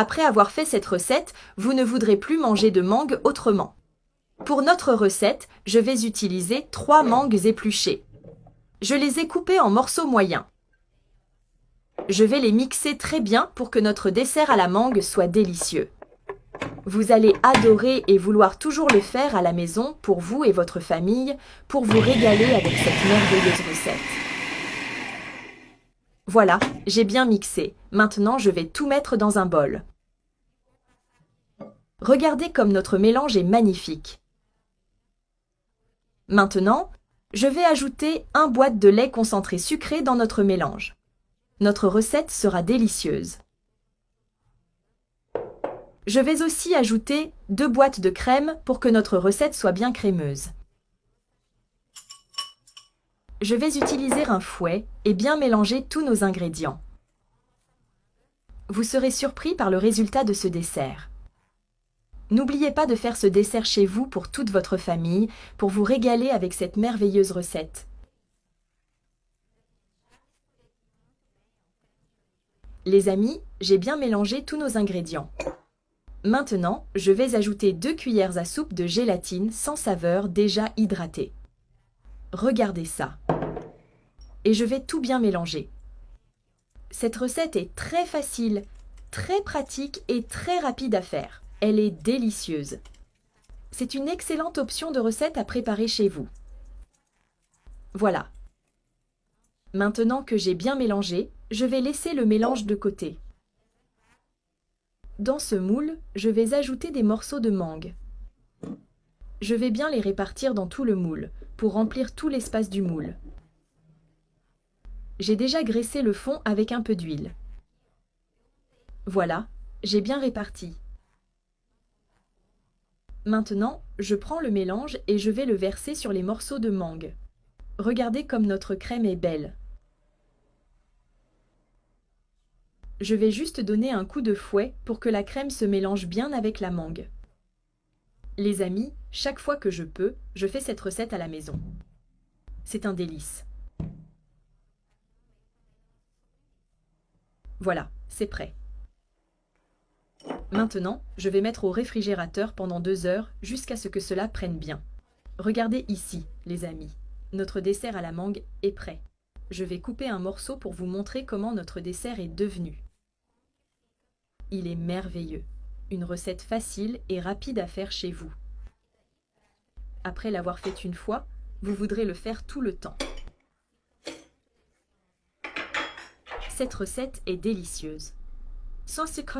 Après avoir fait cette recette, vous ne voudrez plus manger de mangue autrement. Pour notre recette, je vais utiliser 3 mangues épluchées. Je les ai coupées en morceaux moyens. Je vais les mixer très bien pour que notre dessert à la mangue soit délicieux. Vous allez adorer et vouloir toujours le faire à la maison pour vous et votre famille, pour vous régaler avec cette merveilleuse recette. Voilà, j'ai bien mixé. Maintenant, je vais tout mettre dans un bol. Regardez comme notre mélange est magnifique. Maintenant, je vais ajouter 1 boîte de lait concentré sucré dans notre mélange. Notre recette sera délicieuse. Je vais aussi ajouter 2 boîtes de crème pour que notre recette soit bien crémeuse. Je vais utiliser un fouet et bien mélanger tous nos ingrédients. Vous serez surpris par le résultat de ce dessert. N'oubliez pas de faire ce dessert chez vous pour toute votre famille, pour vous régaler avec cette merveilleuse recette. Les amis, j'ai bien mélangé tous nos ingrédients. Maintenant, je vais ajouter 2 cuillères à soupe de gélatine sans saveur déjà hydratée. Regardez ça. Et je vais tout bien mélanger. Cette recette est très facile, très pratique et très rapide à faire. Elle est délicieuse. C'est une excellente option de recette à préparer chez vous. Voilà. Maintenant que j'ai bien mélangé, je vais laisser le mélange de côté. Dans ce moule, je vais ajouter des morceaux de mangue. Je vais bien les répartir dans tout le moule, pour remplir tout l'espace du moule. J'ai déjà graissé le fond avec un peu d'huile. Voilà, j'ai bien réparti. Maintenant, je prends le mélange et je vais le verser sur les morceaux de mangue. Regardez comme notre crème est belle. Je vais juste donner un coup de fouet pour que la crème se mélange bien avec la mangue. Les amis, chaque fois que je peux, je fais cette recette à la maison. C'est un délice. Voilà, c'est prêt. Maintenant, je vais mettre au réfrigérateur pendant 2 heures jusqu'à ce que cela prenne bien. Regardez ici, les amis. Notre dessert à la mangue est prêt. Je vais couper un morceau pour vous montrer comment notre dessert est devenu. Il est merveilleux. Une recette facile et rapide à faire chez vous. Après l'avoir fait une fois, vous voudrez le faire tout le temps. Cette recette est délicieuse. Sans sucre.